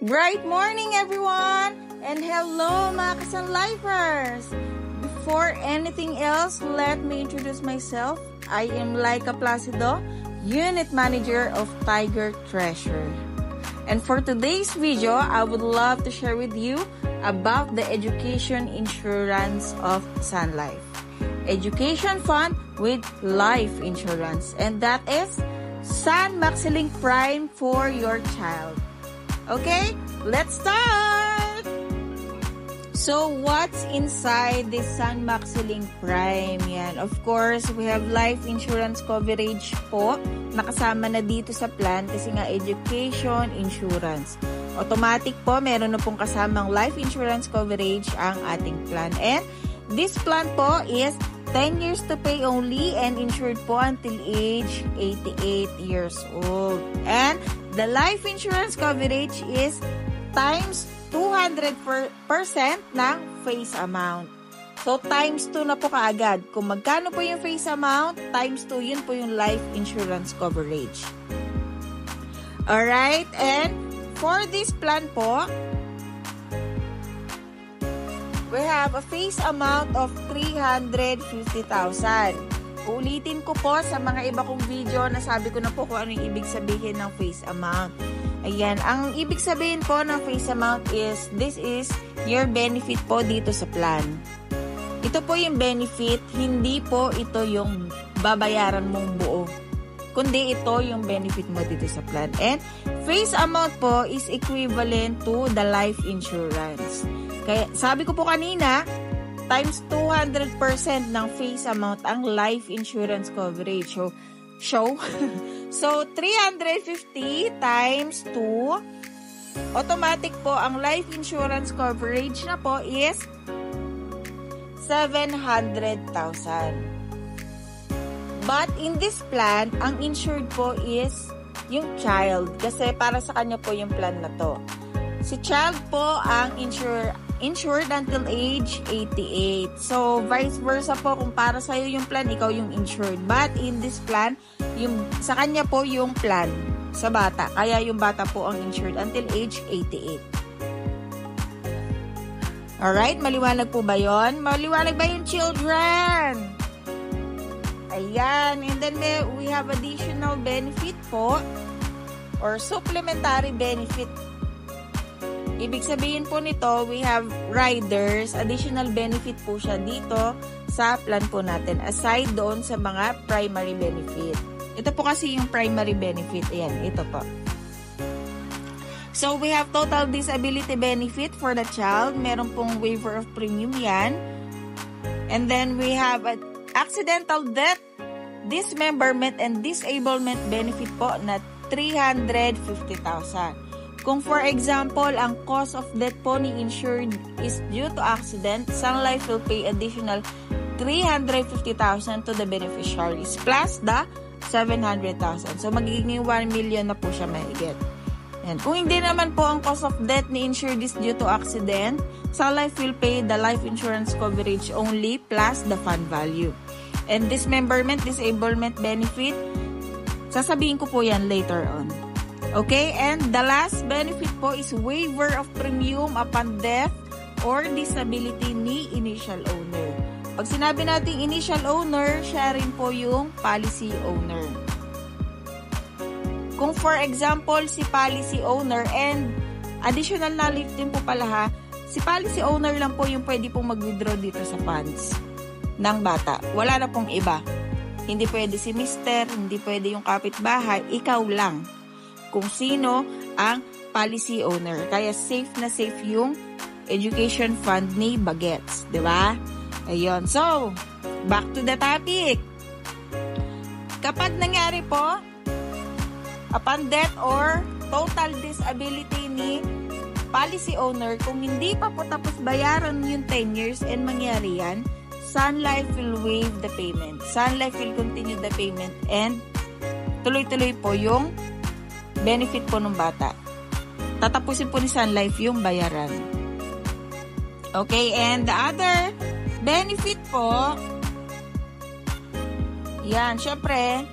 Bright morning everyone! And hello mga Kasan-Lifers! Before anything else, let me introduce myself. I am Laika Placido, Unit Manager of Tiger Treasure. And for today's video, I would love to share with you about the education insurance of Sun Life. Education fund with life insurance. And that is Sun MaxiLink Prime for your child. Okay, let's start! So, what's inside this Sun MaxiLink Prime? Yan. Of course, we have life insurance coverage po. Nakasama na dito sa plan kasi nga education insurance. Automatic po, meron na pong kasamang life insurance coverage ang ating plan. And this plan po is 10 years to pay only and insured po until age 88 years old. And the life insurance coverage is times 200% ng face amount. So, times 2 na po kaagad. Kung magkano po yung face amount, times 2, yun po yung life insurance coverage. Alright, and for this plan po, we have a face amount of 350,000. Ulitin ko po sa mga iba kong video na sabi ko na po kung ano yung ibig sabihin ng face amount. Ayan, ang ibig sabihin po ng face amount is, this is your benefit po dito sa plan. Ito po yung benefit, hindi po ito yung babayaran mong buo. Kundi ito yung benefit mo dito sa plan. And face amount po is equivalent to the life insurance. Kaya sabi ko po kanina, times 200% ng face amount ang life insurance coverage. So 350 times 2, automatic po ang life insurance coverage na po is 700,000. But in this plan, ang insured po is yung child kasi para sa kanya po yung plan na to. Si child po ang insured until age 88. So, vice versa po, kung para sa'yo yung plan, ikaw yung insured. But in this plan, sa kanya po yung plan sa bata. Kaya yung bata po ang insured until age 88. Alright, maliwanag po ba yun? Maliwanag ba yung children? Ayan, and then we have additional benefit po or supplementary benefit. Ibig sabihin po nito, we have riders, additional benefit po siya dito sa plan po natin aside doon sa mga primary benefit. Ito po kasi yung primary benefit. Ayan, ito po. So, we have total disability benefit for the child. Meron pong waiver of premium yan. And then, we have an accidental death, dismemberment, and disablement benefit po na 350,000. Kung for example, ang cause of death po ni insured is due to accident, Sun Life will pay additional 350,000 to the beneficiaries plus the 700,000. So, magiging 1 million na po siya mahigit. And kung hindi naman po ang cause of death ni insured is due to accident, Sun Life will pay the life insurance coverage only plus the fund value. And dismemberment, disablement benefit, sasabihin ko po yan later on. Okay, and the last benefit po is waiver of premium upon death or disability ni initial owner. Pag sinabi natin initial owner, siya rin po yung policy owner. Kung for example, si policy owner and additional knowledge din po pala ha, si policy owner lang po yung pwede pong mag-withdraw dito sa funds ng bata. Wala na pong iba. Hindi pwede si mister, hindi pwede yung kapitbahay, ikaw lang. Kung sino ang policy owner. Kaya safe na safe yung education fund ni Bagets. Diba? Ayun. So, back to the topic. Kapag nangyari po, upon death or total disability ni policy owner, kung hindi pa po tapos bayaran yung 10 years and mangyari yan, Sun Life will waive the payment. Sun Life will continue the payment and tuloy-tuloy po yung benefit po ng bata. Tatapusin po ni Sun Life yung bayaran. Okay, and the other benefit po, yan, syempre,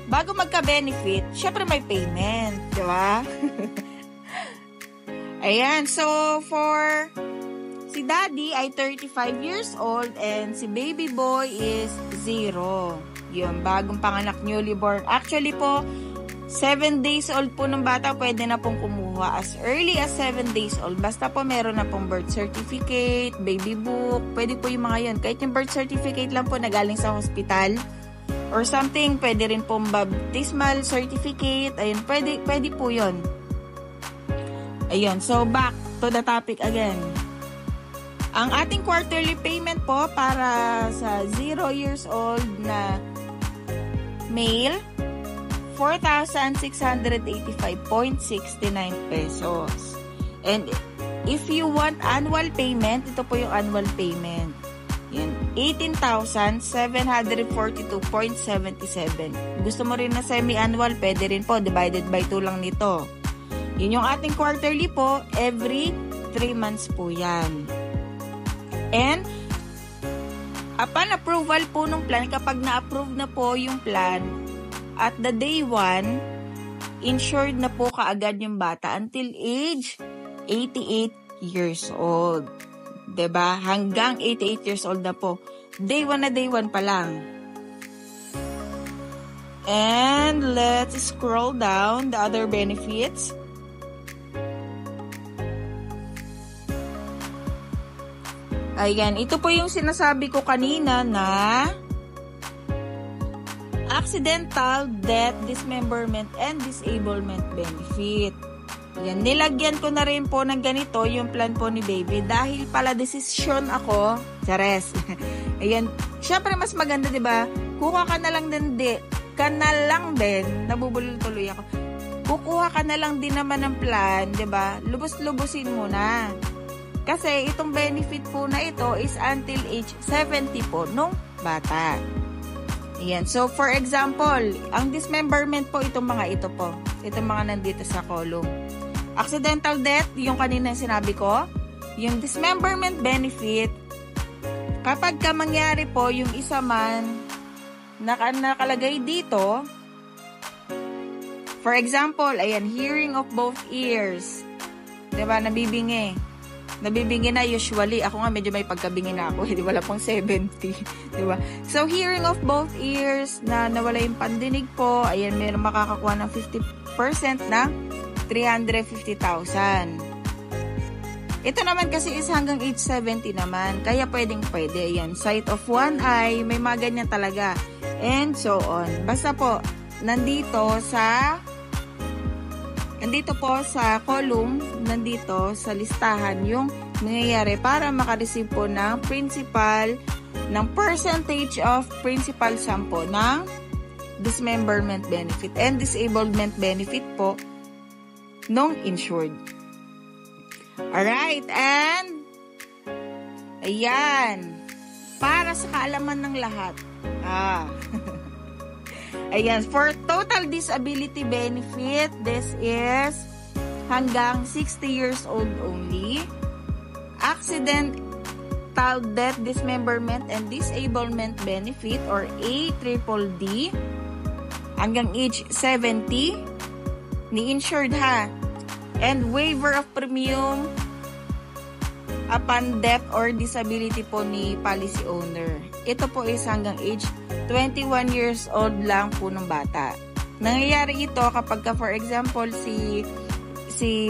bago magka-benefit, syempre may payment, di ba? Ayan, so for si daddy ay 35 years old and si baby boy is 0. Yun, bagong panganak, newly born. Actually po, 7 days old po ng bata, pwede na pong kumuha as early as 7 days old. Basta po meron na pong birth certificate, baby book, pwede po yung mga yun. Kahit yung birth certificate lang po na galing sa hospital or something, pwede rin pong baptismal certificate. Ayun, pwede po yun. Ayun, so back to the topic again. Ang ating quarterly payment po para sa 0 years old na male, 4,685.69 pesos. And if you want annual payment, ito po yung annual payment. Yan, 18,742.77. Gusto mo rin na semi-annual, pwede rin po, divided by 2 lang nito. Yun yung ating quarterly po, every 3 months po yan. And, upon approval po ng plan, kapag na-approve na po yung plan, at the day 1, insured na po kaagad yung bata until age 88 years old. 'Di ba? Hanggang 88 years old na po. Day 1 na day 1 pa lang. And let's scroll down the other benefits. Ayan, ito po yung sinasabi ko kanina na accidental death, dismemberment, and disablement benefit. Yan, nilagyan ko na rin po ng ganito yung plan po ni baby dahil pala desisyon ako, chares. Ayan, syempre mas maganda, 'di ba? Kuha ka na lang din, nabubulol tuloy ako. Kukuha ka na lang din naman ng plan, 'di ba? Lubos-lubusin mo na. Kasi itong benefit po na ito is until age 70 po nung bata. Ayan. So, for example, ang dismemberment po, itong mga ito po. Itong mga nandito sa column. Accidental death, yung kanina sinabi ko. Yung dismemberment benefit, kapag ka mangyari po, yung isa man nakalagay dito, for example, ayan, hearing of both ears. Diba? Nabibingi na usually. Ako nga medyo may pagkabingi na ako. Hindi wala pang 70. Diba? So, hearing of both ears na nawala yung pandinig po. Ayan, meron makakakuha ng 50% na 350,000. Ito naman kasi is hanggang age 70 naman. Kaya pwede. Ayan, sight of one eye. May mga ganyan talaga. And so on. Basta po, nandito po sa column, nandito sa listahan yung nangyayari para makareceive po ng percentage of principal sum po ng dismemberment benefit and disablement benefit po nung insured. Alright, and ayan, para sa kaalaman ng lahat. Ayan, for total disability benefit, this is hanggang 60 years old only. Accidental death, dismemberment, and disablement benefit or ADDD hanggang age 70 ni insured ha. And waiver of premium upon death or disability po ni policy owner. Ito po is hanggang age 21 years old lang po ng bata. Nangyayari ito kapag ka, for example, si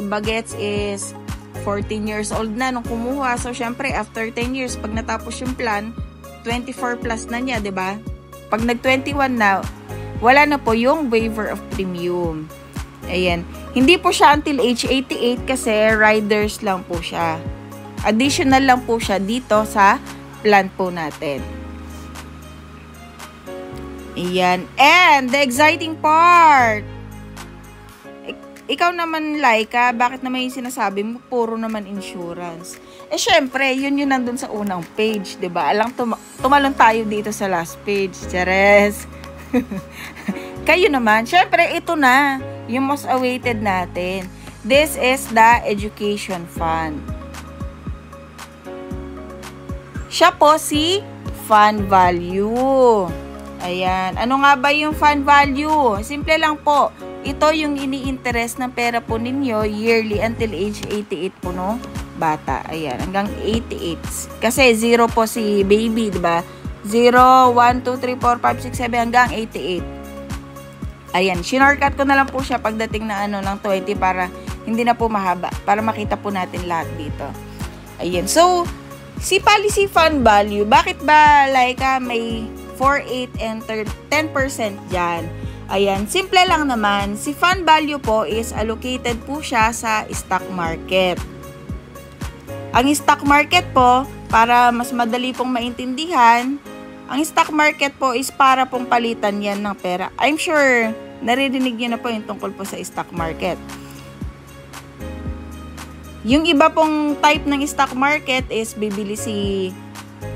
Bagets is 14 years old na nung kumuha. So, syempre, after 10 years, pag natapos yung plan, 24 plus na niya, 'di ba? Pag nag-21 na, wala na po yung waiver of premium. Ayan. Hindi po siya until age 88 kasi riders lang po siya. Additional lang po siya dito sa plan po natin. Ayan. And the exciting part. Ikaw naman, Laika, bakit naman yung sinasabi mo, puro naman insurance? Syempre, yun nandun sa unang page, 'di ba? Alang tumalon tayo dito sa last page. Chares. Kayo naman, syempre, ito na, yung most awaited natin. This is the education fund. Siya po si fund value. Ayan. Ano nga ba yung fund value? Simple lang po. Ito yung ini-interest ng pera po ninyo yearly until age 88 po no bata. Ayan. Hanggang 88. Kasi 0 po si baby, diba? 0, 1, 2, 3, 4, 5, 6, 7 hanggang 88. Ayan. Shinortcut ko na lang po siya pagdating na ng 20 para hindi na po mahaba. Para makita po natin lahat dito. Ayan. So, si policy fund value, bakit ba may 4, 8, and 10% dyan? Ayan, simple lang naman. Si fund value po is allocated po siya sa stock market. Ang stock market po, para mas madali pong maintindihan, ang stock market po is para pong palitan yan ng pera. I'm sure, naririnig niyo na po yung tungkol po sa stock market. Yung iba pong type ng stock market is bibili si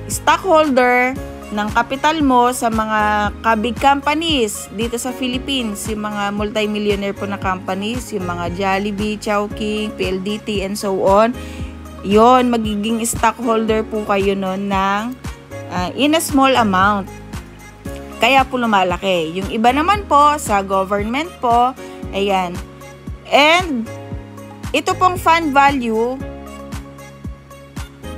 stockholder ng kapital mo sa mga big companies dito sa Philippines, yung mga multi-millionaire po na companies, yung mga Jollibee, Chowking, PLDT, and so on. Yon, magiging stockholder po kayo nun ng in a small amount. Kaya po lumalaki. Yung iba naman po sa government po, ayan. And ito pong fund value,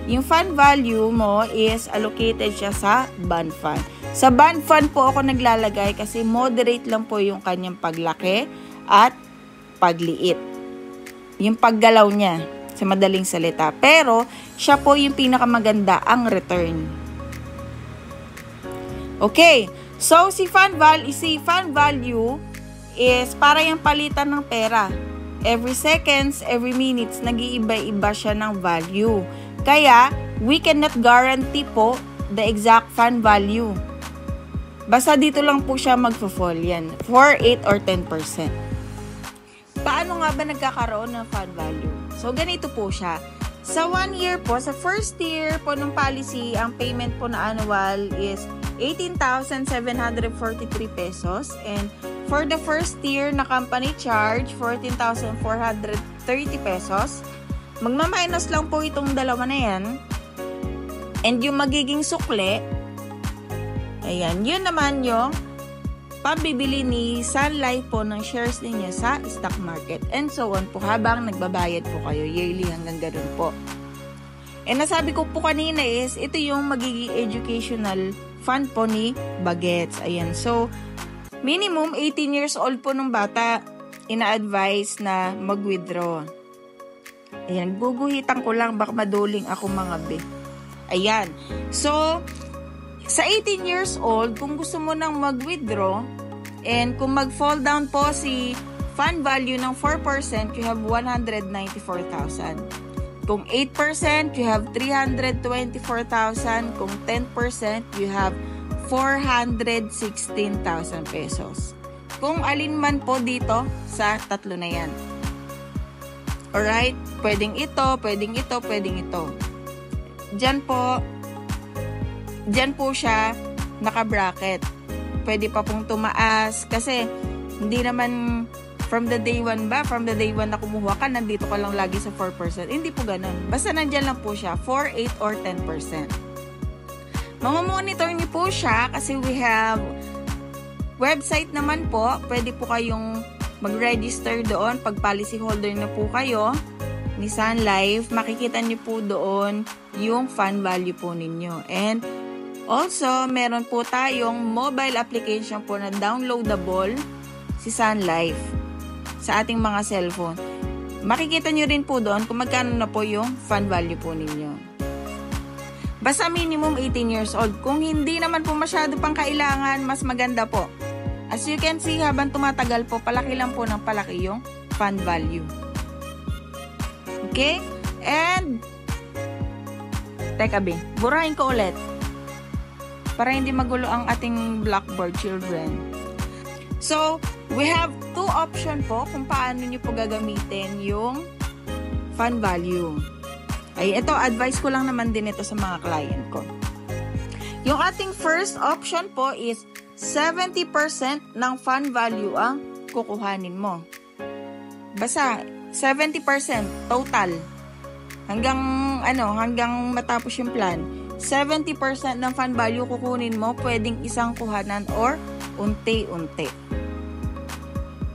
yung fund value mo is allocated siya sa bond fund. Sa bond fund po ako naglalagay kasi moderate lang po yung kanyang paglaki at pagliit. Yung paggalaw niya, sa madaling salita. Pero, siya po yung pinakamaganda ang return. Okay. So, si fund value is para yung palitan ng pera. Every seconds, every minutes, nag-iiba-iba siya ng value. Kaya, we cannot guarantee po the exact fund value. Basta dito lang po siya magfo-fall yan. 4, 8, or 10%. Paano nga ba nagkakaroon ng fund value? So, ganito po siya. Sa 1 year po, sa first year po ng policy, ang payment po na annual is 18,743 pesos. And for the first year na company charge, 14,430 pesos. Magma-minus lang po itong dalawa na yan. And yung magiging sukle, ayan, yun naman yung pambibili ni Sun Life po ng shares ninyo sa stock market. And so on po habang nagbabayad po kayo yearly hanggang ganun po. And nasabi ko po kanina is, ito yung magiging educational fund po ni Bagets. Ayan, so minimum 18 years old po ng bata, ina-advise na mag-withdraw. Ayan, guguhitan ko lang, baka maduling ako mga be. Ayan, so sa 18 years old, kung gusto mo nang mag-withdraw, and kung mag-fall down po si fund value ng 4%, you have 194,000. Kung 8%, you have 324,000. Kung 10%, you have 416,000 pesos. Kung alin man po dito sa tatlo na yan. Alright? Pwedeng ito, pwedeng ito, pwedeng ito. Diyan po siya naka-bracket. Pwede pa pong tumaas kasi hindi naman from the day 1 ba? From the day 1 na kumuha ka, nandito ka lang lagi sa 4%. Hindi po ganun. Basta nandyan lang po siya, 4, 8, or 10%. Mamamonitor niyo po siya kasi we have website naman po. Pwede po kayong mag-register doon pag policy holder na po kayo ni Sun Life. Makikita niyo po doon yung fund value po ninyo. And also, meron po tayong mobile application po na downloadable si Sun Life sa ating mga cellphone. Makikita nyo rin po doon kung magkano na po yung fund value po ninyo. Basta minimum 18 years old. Kung hindi naman po masyado pang kailangan, mas maganda po. As you can see, habang tumatagal po, palaki lang po ng palaki yung fund value. Okay? And, teka be, burahin ko ulit. Para hindi magulo ang ating Blackboard children. So, we have two option po kung paano nyo po gagamitin yung fund value. Ay, ito, advice ko lang naman din ito sa mga client ko. Yung ating first option po is 70% ng fund value ang kukuhanin mo. Basta, 70% total. Hanggang matapos yung plan. 70% ng fund value kukunin mo, pwedeng isang kuhanan or unti-unti.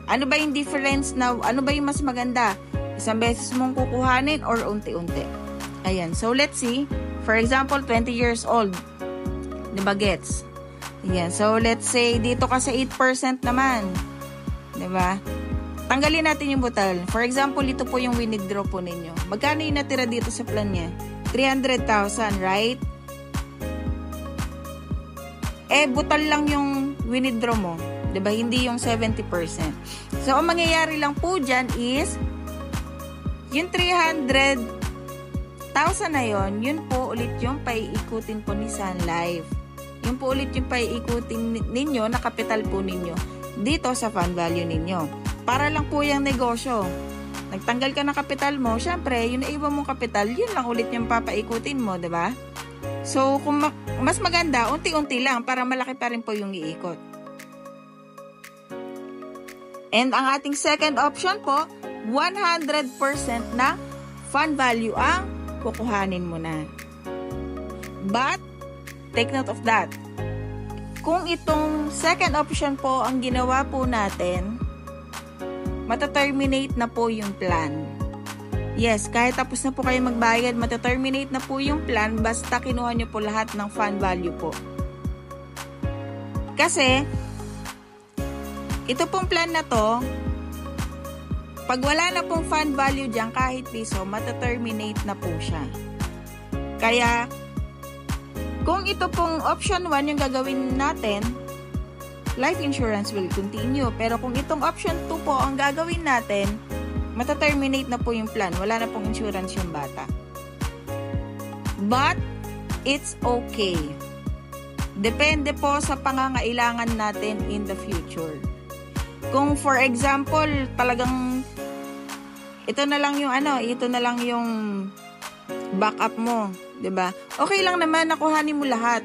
Ano ba yung difference na, ano ba yung mas maganda? Isang beses mong kukuhanin or unti-unti? Ayan, so let's see. For example, 20 years old. Diba, gets? Ayan, so let's say, dito ka sa 8% naman. Diba? Tanggalin natin yung butal. For example, ito po yung winidraw po ninyo. Magkano yung natira dito sa plan niya? 300,000, right? Butal lang yung winidraw mo. Diba? Hindi yung 70%. So, ang mangyayari lang po dyan is, yung 300,000 na yun po ulit yung paiikutin po ni Sun Life. Yun po ulit yung paiikutin ninyo na kapital po ninyo dito sa fund value ninyo. Para lang po yung negosyo. Nagtanggal ka ng kapital mo, syempre, yung naiwan mong kapital, yun lang ulit yung papaikutin mo, diba? So, kung mas maganda, unti-unti lang para malaki pa rin po yung iikot. And ang ating second option po, 100% na fund value ang kukuhanin mo na. But, take note of that. Kung itong second option po ang ginawa po natin, mataterminate na po yung plan. Yes, kahit tapos na po kayo magbayad, mataterminate na po yung plan basta kinuha nyo po lahat ng fund value po. Kasi, ito pong plan na to, pag wala na pong fund value dyan, kahit piso, mataterminate na po siya. Kaya, kung ito pong option 1 yung gagawin natin, life insurance will continue. Pero kung itong option 2 po ang gagawin natin, mataterminate na po yung plan. Wala na pong insurance yung bata. But, it's okay. Depende po sa pangangailangan natin in the future. Kung for example, talagang ito na lang yung backup mo, 'di ba? Okay lang naman nakuhanin mo lahat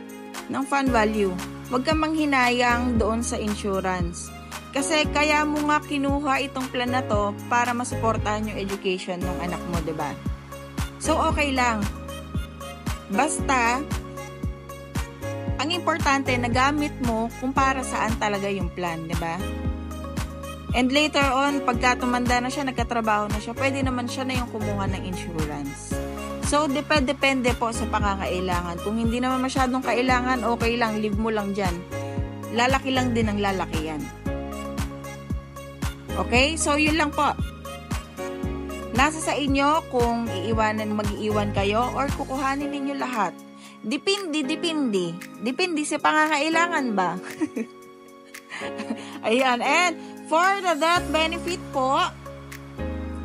ng fund value. Huwag kang manghinayang doon sa insurance. Kasi kaya mo nga kinuha itong plan na to para masuportahan yung education ng anak mo, 'di ba? So okay lang. Basta ang importante nagamit mo kung para saan talaga yung plan, 'di ba? And later on, pagka tumanda na siya, nagkatrabaho na siya, pwede naman siya na yung kumuha ng insurance. So, depende po sa pangangailangan. Kung hindi naman masyadong kailangan, okay lang, leave mo lang dyan. Lalaki lang din ang lalaki yan. Okay? So, yun lang po. Nasa sa inyo kung mag-iiwan kayo or kukuhanin ninyo lahat. Depende sa pangangailangan ba? Ayan, and for the death benefit po,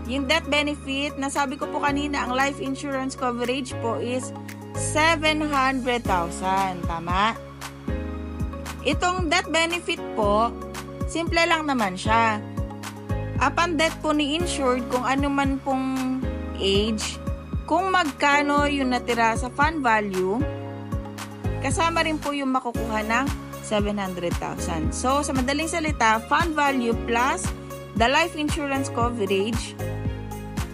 yung death benefit, nasabi ko po kanina, ang life insurance coverage po is 700,000. Tama? Itong death benefit po, simple lang naman siya. Upon death po ni insured, kung ano man pong age, kung magkano yung natira sa fund value, kasama rin po yung makukuha ng 700,000. So, sa madaling salita, fund value plus the life insurance coverage,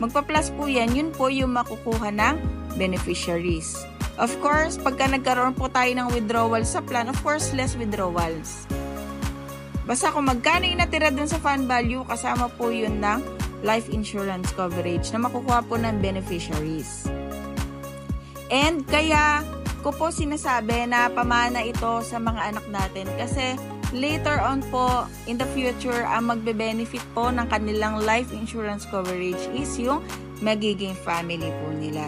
magpa-plus po yan, yun po yung makukuha ng beneficiaries. Of course, pagka nagkaroon po tayo ng withdrawal sa plan, of course, less withdrawals. Basta kung magkano yung natira dun sa fund value, kasama po yun ng life insurance coverage na makukuha po ng beneficiaries. And kaya ko po sinasabi na pamana ito sa mga anak natin kasi later on po in the future ang magbe-benefit po ng kanilang life insurance coverage is yung magiging family po nila.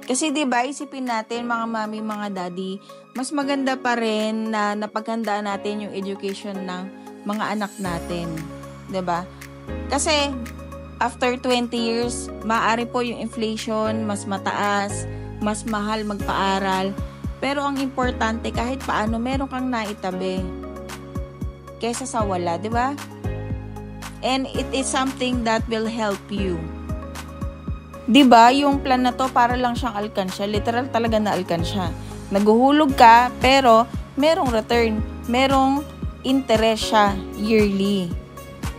Kasi diba, isipin natin mga mami, mga daddy, mas maganda pa rin na napaghandaan natin yung education ng mga anak natin. Diba? Kasi after 20 years, maaari po yung inflation mas mataas, mas mahal magpaaral. Pero ang importante, kahit paano, meron kang naitabi. Kesa sa wala, di ba? And it is something that will help you. Di ba, yung plan na to, para lang siyang alkansya. Literal talaga na alkansya. Naguhulog ka, pero merong return. Merong interest siya yearly.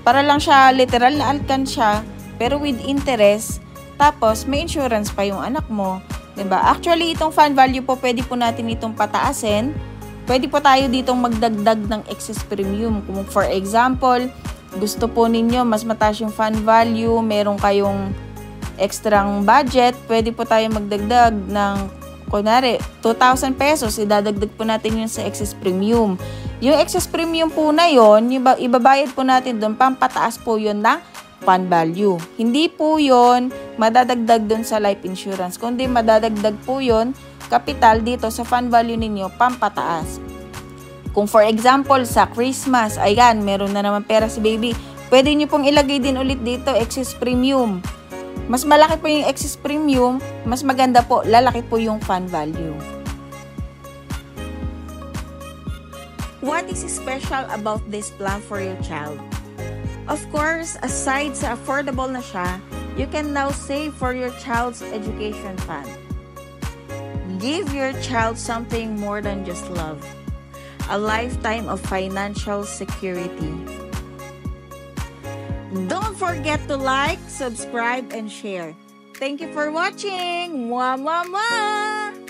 Para lang siya literal na alkansya, pero with interest. Tapos, may insurance pa yung anak mo. Diba? Actually, itong fund value po, pwede po natin itong pataasin. Pwede po tayo ditong magdagdag ng excess premium. Kung for example, gusto po ninyo mas mataas yung fund value, meron kayong extrang budget, pwede po tayo magdagdag ng, kunwari, 2,000 pesos, idadagdag po natin yun sa excess premium. Yung excess premium po na yun, ibabayad po natin doon, pampataas po yun ng fund value. Hindi po yun madadagdag doon sa life insurance, kundi madadagdag po yun kapital dito sa fund value ninyo, pampataas. Kung for example, sa Christmas, ayan, meron na naman pera si baby, pwede nyo pong ilagay din ulit dito, excess premium. Mas malaki po yung excess premium, mas maganda po, lalaki po yung fund value. What is special about this plan for your child? Of course, aside sa affordable na siya, you can now save for your child's education fund. Give your child something more than just love. A lifetime of financial security. Don't forget to like, subscribe, and share. Thank you for watching. Mwah, mwah, mwah!